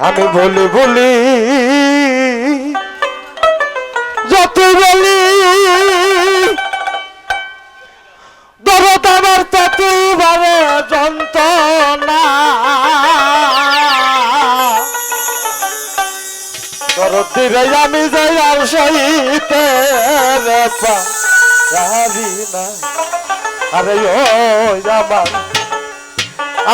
আমি বলি বলি যতই বলি দরদ আমার ততই বাড়ে যন্ত্রণা দরদ দিলে আমি যাই আর সইতে পারি না। আরে ও আমার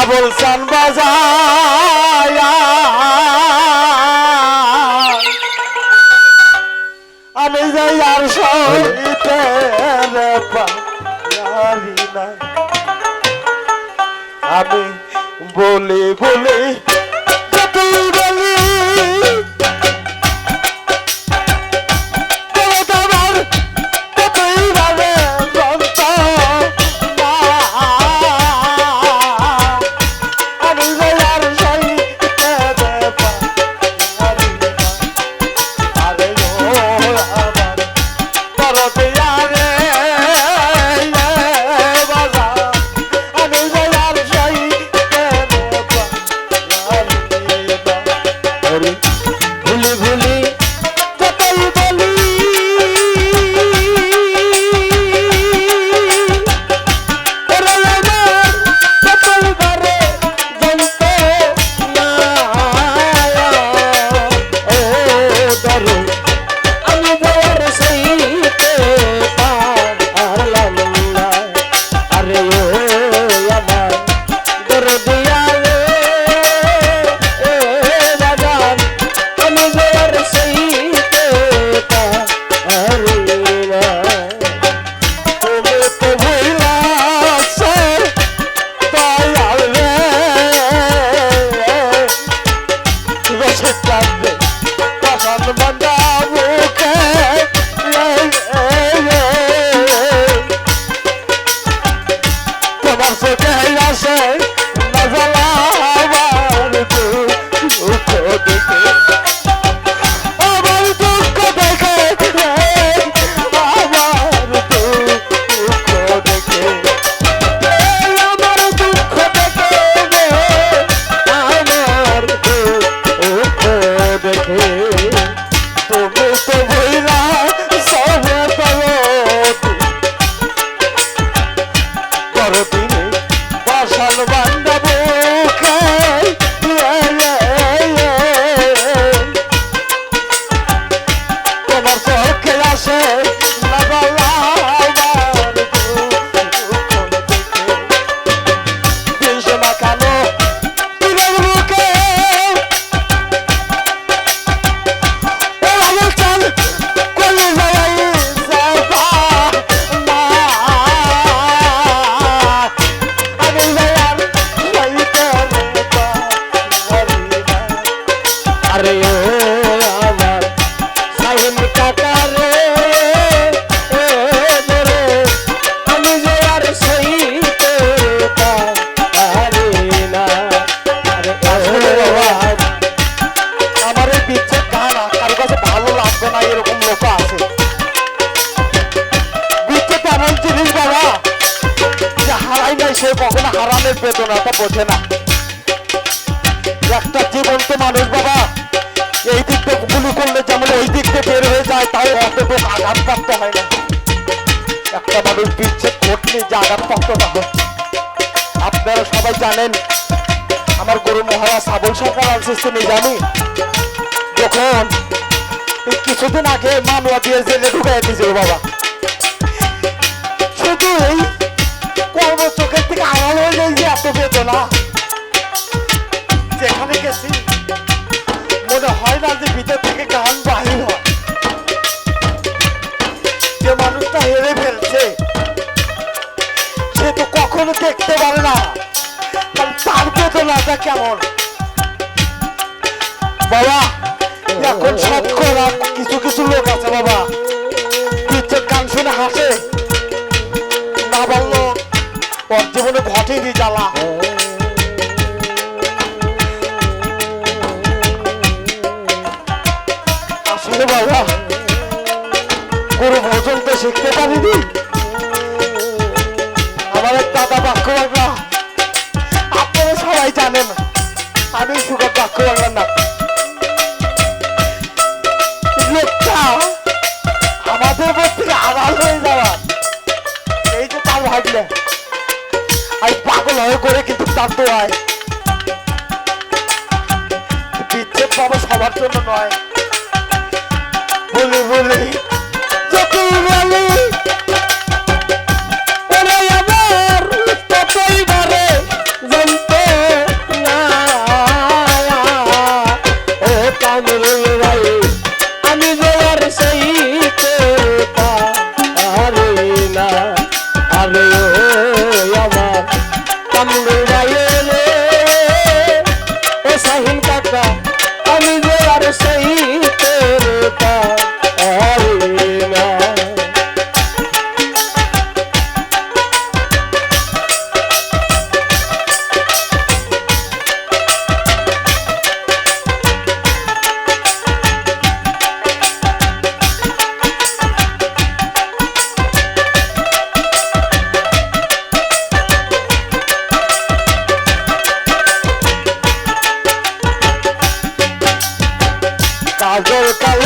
আবুল চান বাজায় আমি যাই আর সইতে পারি না। আমি বলি বলি যতই বলি কখনো হারামের বেদনাটা বোঝে না। একটা জীবন্ত মানুষ বাবা এই দিক থেকে গুলি করলে যেমন ওই দিক থেকে বের হয়ে যায়, তাও অতটুকু আঘাতপ্রাপ্ত হয় না। একটা মানুষ বিচ্ছেদ ঘটলে যে আঘাতপ্রাপ্ত না হয়। আপনারা সবাই জানেন আমার গুরু মহারাজ সাবল সরকার আলসিস্তি নিজামি যখন কিছুদিন আগে মামলা দিয়ে জেলে ঢুকাই দিয়েছিল বাবা, শুধু এই কর্ম চোখের থেকে আড়াল হয়ে যায় যে এত বেদনা। যেখানে গেছি মনে হয় না যে ভিতর থেকে গান বাহির হয়। যে মানুষটা হেরে ফেলছে সে তো কখনো দেখতে পারে না তার বেদনাটা কেমন। বাবা এখন শতকরা কিছু কিছু লোক আছে বাবা বিচ্ছেদ গান শুনে হাসে, না বললো ওর জীবনে ঘটেনি জ্বালা। আসলে বাবা গুরু ভজন তো শিখতে পারিনি। আমার এক দাদা বাক্য বাংলা, আপনারা সবাই জানেন আমি সুগত বাক্য বাংলার নাম। তোমার জন্য নয়। বলি বলি যতই বলি ওরে আমার ততই বারে জানতে না ও কামরুল ভাই আমি যে আর সেই পারি না আরে ও আমার কামরুল ভাই রে ও শাহিন কাকা আমি যে আর সেই পারি না। কাজল কাল